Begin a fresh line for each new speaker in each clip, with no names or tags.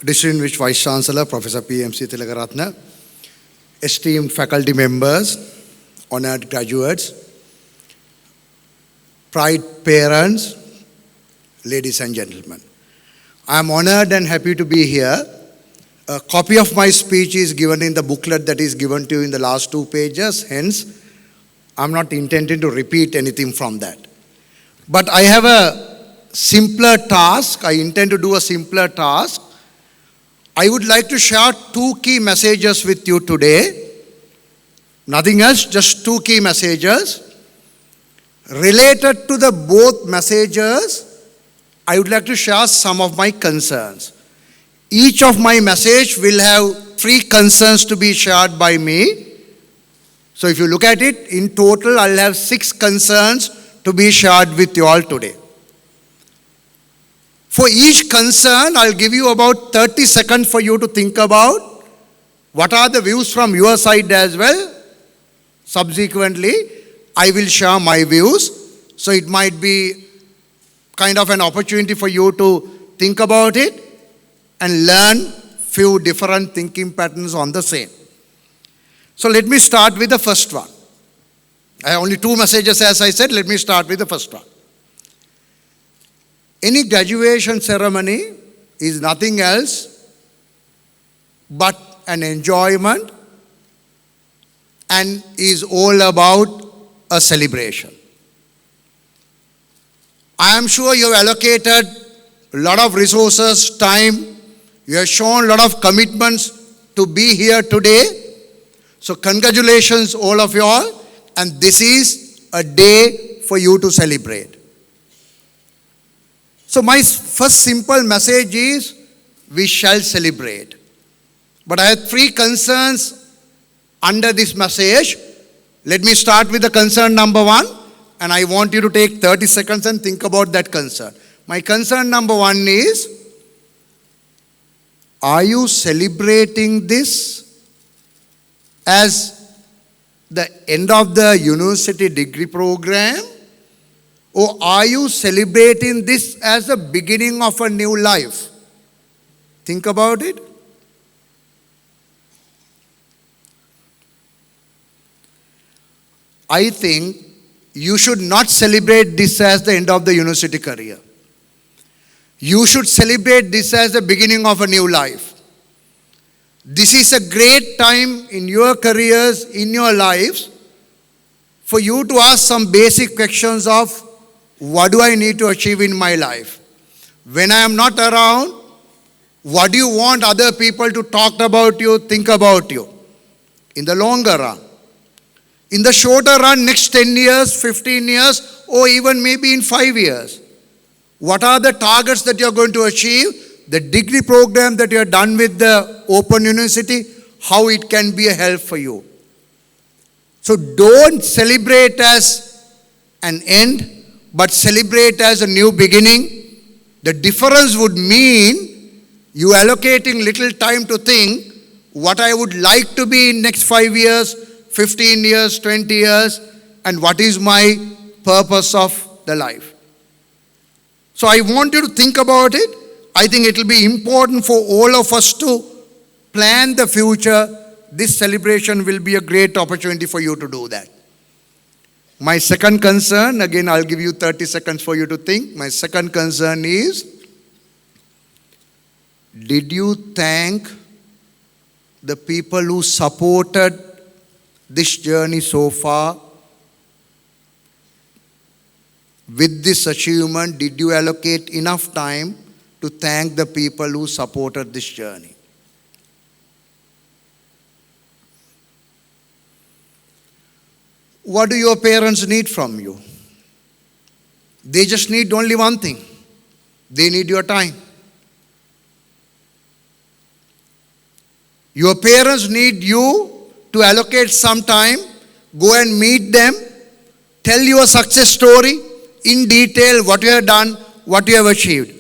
Distinguished Vice Chancellor, Professor P.M.C. Tilakaratne, esteemed faculty members, honored graduates, pride parents, ladies and gentlemen. I am honored and happy to be here. A copy of my speech is given in the booklet that is given to you in the last 2 pages. Hence, I'm not intending to repeat anything from that. But I have a simpler task. I intend to do a simpler task. I would like to share 2 key messages with you today. Nothing else, just 2 key messages. Related to the both messages, I would like to share some of my concerns. Each of my message will have 3 concerns to be shared by me. So if you look at it, in total I'll have 6 concerns to be shared with you all today. For each concern, I'll give you about 30 seconds for you to think about what are the views from your side as well. Subsequently, I will share my views. So it might be kind of an opportunity for you to think about it and learn few different thinking patterns on the same. So let me start with the first one. I have only 2 messages, as I said. Let me start with the first one. Any graduation ceremony is nothing else but an enjoyment and is all about a celebration. I am sure you have allocated a lot of resources, time. You have shown a lot of commitments to be here today. So congratulations all of you all, and this is a day for you to celebrate. So my first simple message is, we shall celebrate. But I have 3 concerns under this message. Let me start with the concern number 1, and I want you to take 30 seconds and think about that concern. My concern number 1 is, are you celebrating this as the end of the university degree program? Or are you celebrating this as the beginning of a new life? Think about it. I think you should not celebrate this as the end of the university career. You should celebrate this as the beginning of a new life. This is a great time in your careers, in your lives, for you to ask some basic questions of, what do I need to achieve in my life? When I am not around, what do you want other people to talk about you, think about you? In the longer run. In the shorter run, next 10 years, 15 years, or even maybe in 5 years. What are the targets that you are going to achieve? The degree program that you have done with the Open University, how it can be a help for you. So don't celebrate as an end, but celebrate as a new beginning. The difference would mean you allocating little time to think what I would like to be in next 5 years, 15 years, 20 years, and what is my purpose of the life. So I want you to think about it. I think it will be important for all of us to plan the future. This celebration will be a great opportunity for you to do that. My second concern, again I'll give you 30 seconds for you to think. My second concern is, did you thank the people who supported this journey so far? With this achievement, did you allocate enough time to thank the people who supported this journey? What do your parents need from you? They just need only one thing. They need your time. Your parents need you to allocate some time, go and meet them, tell your success story in detail, what you have done, what you have achieved.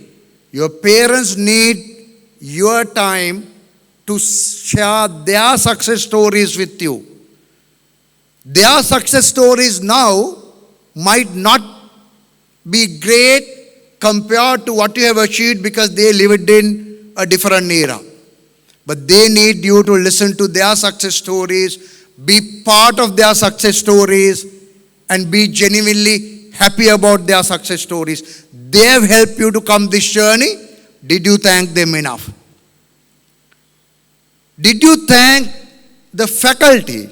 Your parents need your time to share their success stories with you. Their success stories now might not be great compared to what you have achieved because they lived in a different era. But they need you to listen to their success stories, be part of their success stories, and be genuinely happy about their success stories. They have helped you to come this journey. Did you thank them enough? Did you thank the faculty?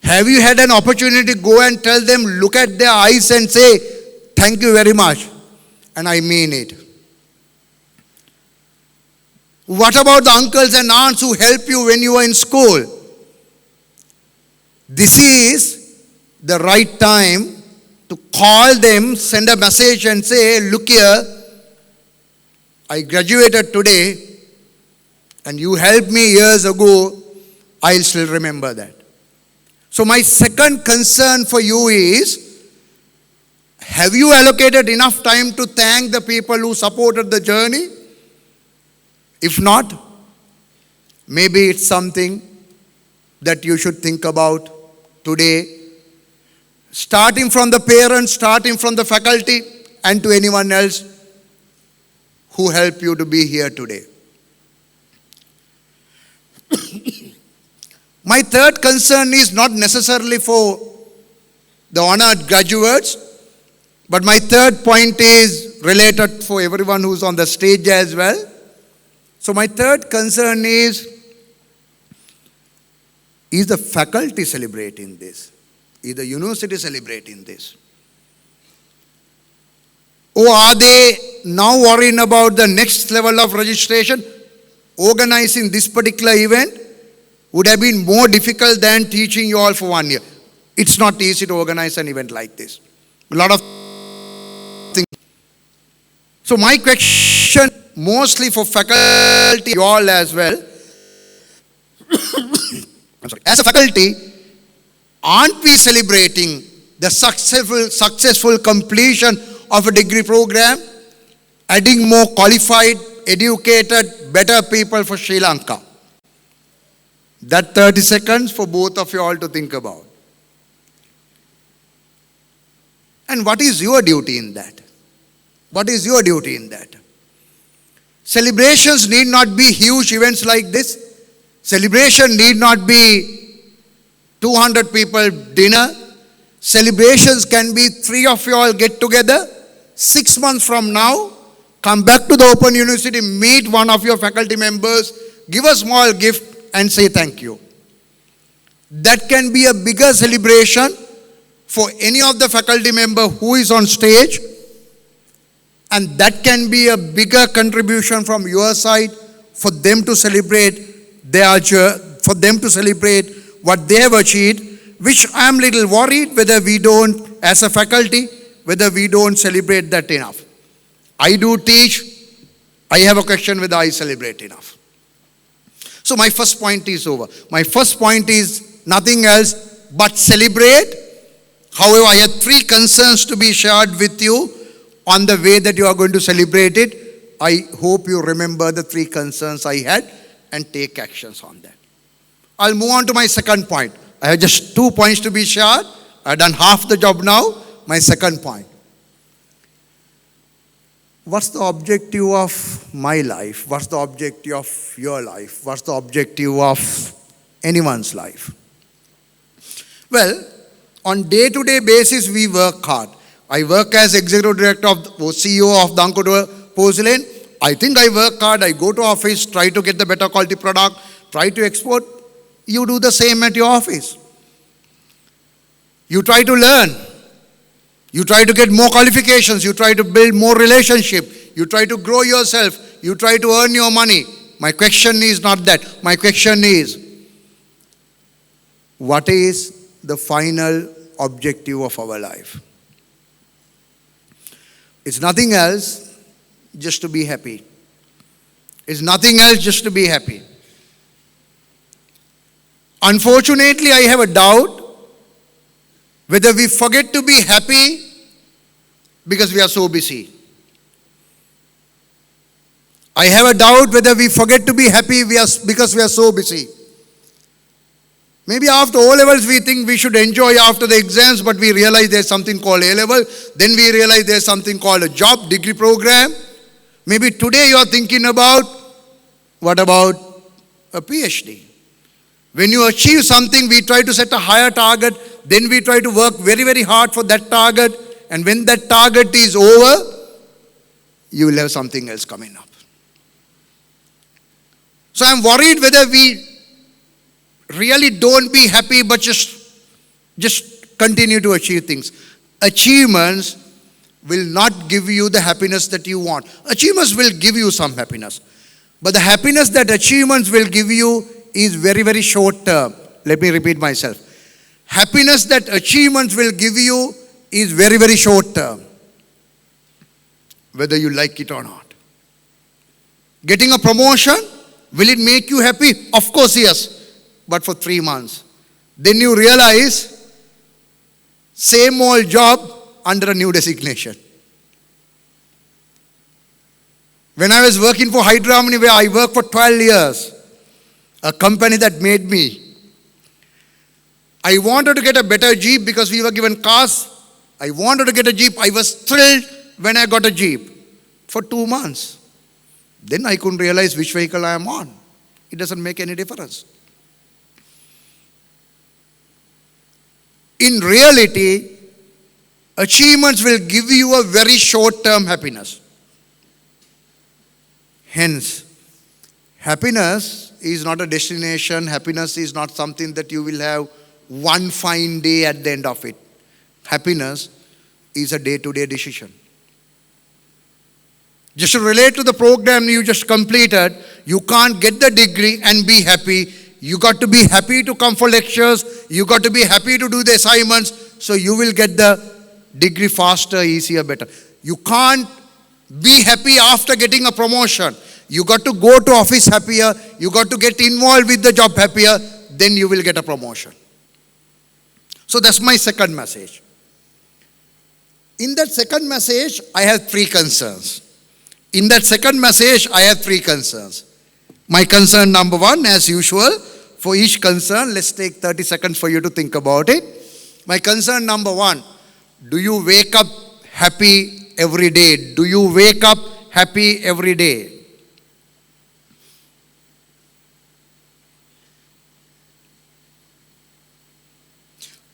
Have you had an opportunity to go and tell them, look at their eyes and say, thank you very much, and I mean it? What about the uncles and aunts who helped you when you were in school? This is the right time to call them, send a message and say, look here, I graduated today and you helped me years ago, I'll still remember that. So my second concern for you is, have you allocated enough time to thank the people who supported the journey? If not, maybe it's something that you should think about today, starting from the parents, starting from the faculty, and to anyone else who helped you to be here today. My third concern is not necessarily for the honored graduates, but my third point is related for everyone who's on the stage as well. So my third concern is the faculty celebrating this? Is the university celebrating this? Or are they now worrying about the next level of registration? Organizing this particular event would have been more difficult than teaching you all for 1 year. It's not easy to organize an event like this. A lot of things. So my question, mostly for faculty, you all as well. I'm sorry. As a faculty, aren't we celebrating the successful completion of a degree program, adding more qualified, educated, better people for Sri Lanka? That 30 seconds for both of you all to think about. And what is your duty in that? What is your duty in that? Celebrations need not be huge events like this. Celebration need not be 200 people dinner. Celebrations can be 3 of you all get together. 6 months from now, come back to the Open University, meet one of your faculty members, give a small gift and say thank you. That can be a bigger celebration for any of the faculty member who is on stage, and that can be a bigger contribution from your side for them to celebrate what they have achieved, which I am little worried whether we don't, as a faculty, whether we don't celebrate that enough. I do teach. I have a question whether I celebrate enough. So my first point is over. My first point is nothing else but celebrate. However, I had 3 concerns to be shared with you on the way that you are going to celebrate it. I hope you remember the 3 concerns I had and take actions on that. I'll move on to my second point. I have just 2 points to be shared. I've done half the job now. My second point. What's the objective of my life? What's the objective of your life? What's the objective of anyone's life? Well, on day-to-day basis, we work hard. I work as executive director or CEO of Danko Porcelain. I think I work hard. I go to office, try to get the better quality product, try to export. You do the same at your office. You try to learn. You try to get more qualifications. You try to build more relationship. You try to grow yourself. You try to earn your money. My question is not that. My question is, what is the final objective of our life? It's nothing else just to be happy. It's nothing else just to be happy. Unfortunately, I have a doubt whether we forget to be happy because we are so busy. I have a doubt whether we forget to be happy because we are so busy. Maybe after O-levels we think we should enjoy after the exams, but we realize there's something called A-level. Then we realize there's something called a job, degree program. Maybe today you are thinking about, what about a PhD? When you achieve something, we try to set a higher target, then we try to work very, very hard for that target, and when that target is over, you will have something else coming up. So I'm worried whether we really don't be happy, but just continue to achieve things. Achievements will not give you the happiness that you want. Achievements will give you some happiness. But the happiness that achievements will give you is very, very short term. Let me repeat myself. Happiness that achievements will give you is very, very short term, whether you like it or not. Getting a promotion, will it make you happy? Of course, yes, but for 3 months. Then you realize, same old job under a new designation. When I was working for Hydro Harmony, where I worked for 12 years, a company that made me, I wanted to get a better Jeep because we were given cars. I wanted to get a Jeep. I was thrilled when I got a Jeep for 2 months. Then I couldn't realize which vehicle I am on. It doesn't make any difference. In reality, achievements will give you a very short-term happiness. Hence, happiness is not a destination. Happiness is not something that you will have one fine day at the end of it. Happiness is a day-to-day decision. Just to relate to the program you just completed, you can't get the degree and be happy. You got to be happy to come for lectures. You got to be happy to do the assignments. So you will get the degree faster, easier, better. You can't be happy after getting a promotion. You got to go to office happier. You got to get involved with the job happier. Then you will get a promotion. So that's my second message. In that second message, I have 3 concerns. In that second message, I have 3 concerns. My concern number 1, as usual, for each concern, let's take 30 seconds for you to think about it. My concern number 1, do you wake up happy every day? Do you wake up happy every day?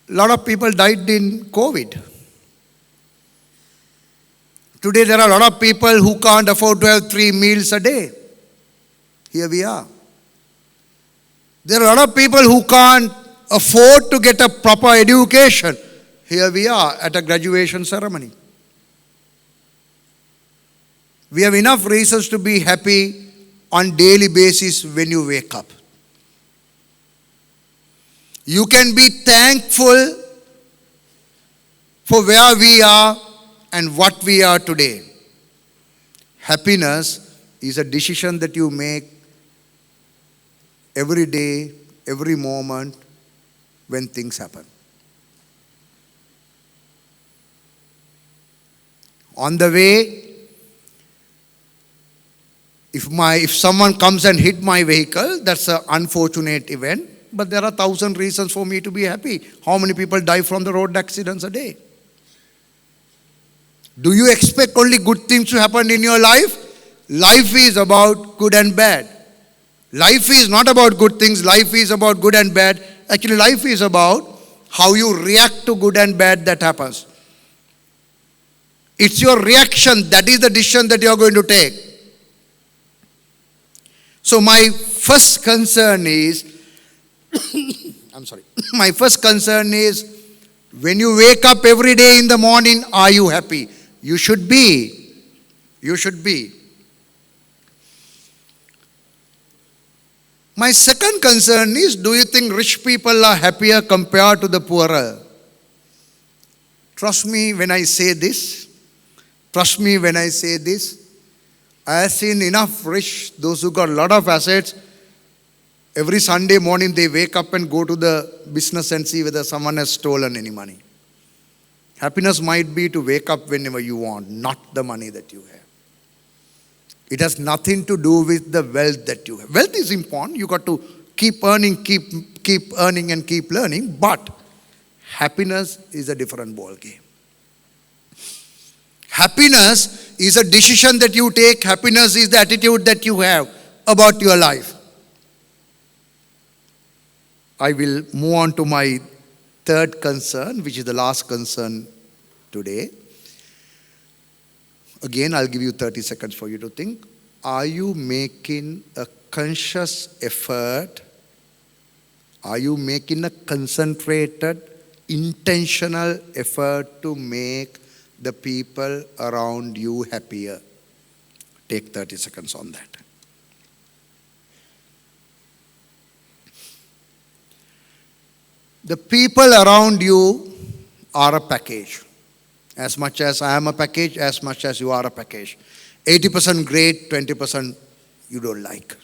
A lot of people died in COVID. Today there are a lot of people who can't afford to have 3 meals a day. Here we are. There are a lot of people who can't afford to get a proper education. Here we are at a graduation ceremony. We have enough reasons to be happy on daily basis when you wake up. You can be thankful for where we are and what we are today. Happiness is a decision that you make every day, every moment when things happen. On the way, if someone comes and hit my vehicle, that's an unfortunate event. But there are 1,000 reasons for me to be happy. How many people die from the road accidents a day? Do you expect only good things to happen in your life? Life is about good and bad. Life is not about good things. Life is about good and bad. Actually, life is about how you react to good and bad that happens. It's your reaction that is the decision that you are going to take. So my first concern is, my first concern is, when you wake up every day in the morning, are you happy? You should be. You should be. My second concern is, do you think rich people are happier compared to the poorer? Trust me when I say this. Trust me when I say this. I have seen enough rich, those who got a lot of assets. Every Sunday morning they wake up and go to the business and see whether someone has stolen any money. Happiness might be to wake up whenever you want, not the money that you have. It has nothing to do with the wealth that you have. Wealth is important. You got to keep earning, keep earning and keep learning. But happiness is a different ball game. Happiness is a decision that you take. Happiness is the attitude that you have about your life. I will move on to my third concern, which is the last concern today. Again, I'll give you 30 seconds for you to think. Are you making a conscious effort? Are you making a concentrated, intentional effort to make the people around you happier? Take 30 seconds on that. The people around you are a package. As much as I am a package, as much as you are a package. 80% great, 20% you don't like.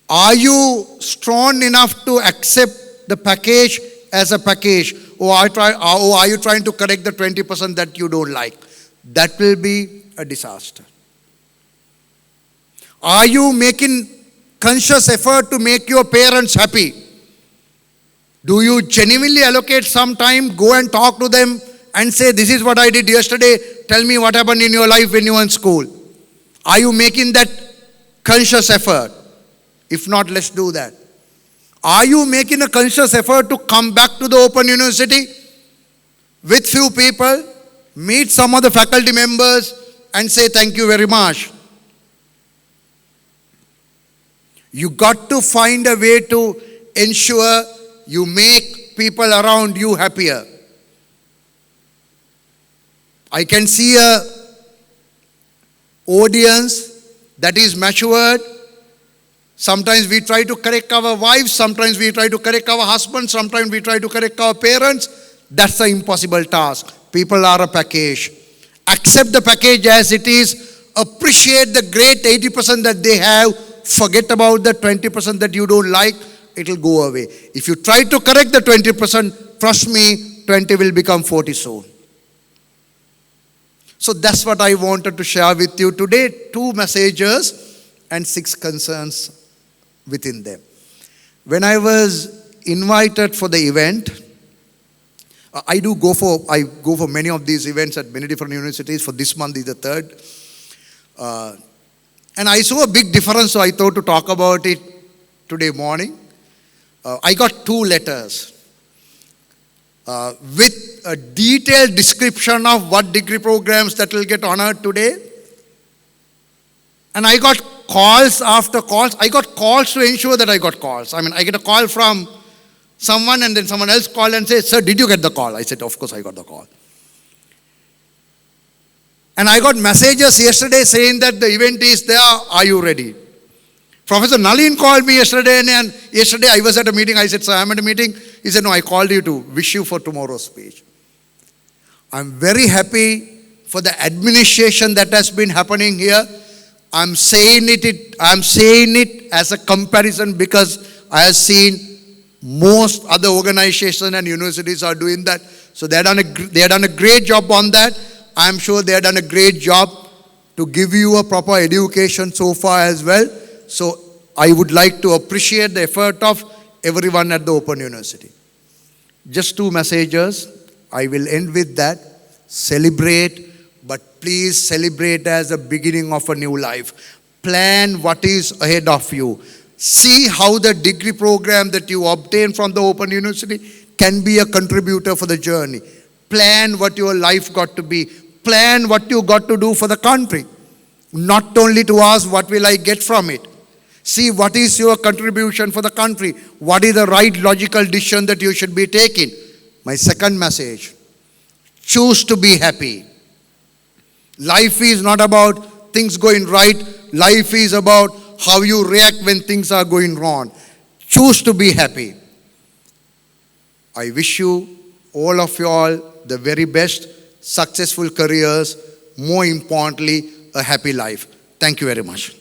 Are you strong enough to accept the package as a package? Or are you trying to correct the 20% that you don't like? That will be a disaster. Are you making conscious effort to make your parents happy? Do you genuinely allocate some time, go and talk to them and say, this is what I did yesterday, tell me what happened in your life when you were in school? Are you making that conscious effort? If not, let's do that. Are you making a conscious effort to come back to the Open University with few people, meet some of the faculty members and say thank you very much? You got to find a way to ensure you make people around you happier. I can see a audience that is matured. Sometimes we try to correct our wives, sometimes we try to correct our husbands, sometimes we try to correct our parents. That's an impossible task. People are a package. Accept the package as it is. Appreciate the great 80% that they have. Forget about the 20% that you don't like. It will go away. If you try to correct the 20%, trust me, 20 will become 40 soon. So that's what I wanted to share with you today. 2 messages and 6 concerns within them. When I was invited for the event, I go for many of these events at many different universities. For this month is the 3rd. And I saw a big difference, so I thought to talk about it today morning. I got 2 letters with a detailed description of what degree programs that will get honored today. And I got calls after calls. I got calls to ensure that I got calls. I mean, I get a call from someone and then someone else called and said, sir, did you get the call? I said, of course I got the call. And I got messages yesterday saying that the event is there, are you ready? Professor Nalin called me yesterday and yesterday I was at a meeting. I said, sir, I'm at a meeting. He said, no, I called you to wish you for tomorrow's speech. I'm very happy for the administration that has been happening here. I'm saying it as a comparison because I have seen most other organizations and universities are doing that. So they have done a great job on that. I'm sure they have done a great job to give you a proper education so far as well. So I would like to appreciate the effort of everyone at the Open University. Just 2 messages. I will end with that. Celebrate, but please celebrate as the beginning of a new life. Plan what is ahead of you. See how the degree program that you obtain from the Open University can be a contributor for the journey. Plan what your life got to be. Plan what you got to do for the country. Not only to ask what will I get from it. See what is your contribution for the country. What is the right logical decision that you should be taking. My second message. Choose to be happy. Life is not about things going right. Life is about how you react when things are going wrong. Choose to be happy. I wish you, all of you all, the very best, successful careers, more importantly, a happy life. Thank you very much.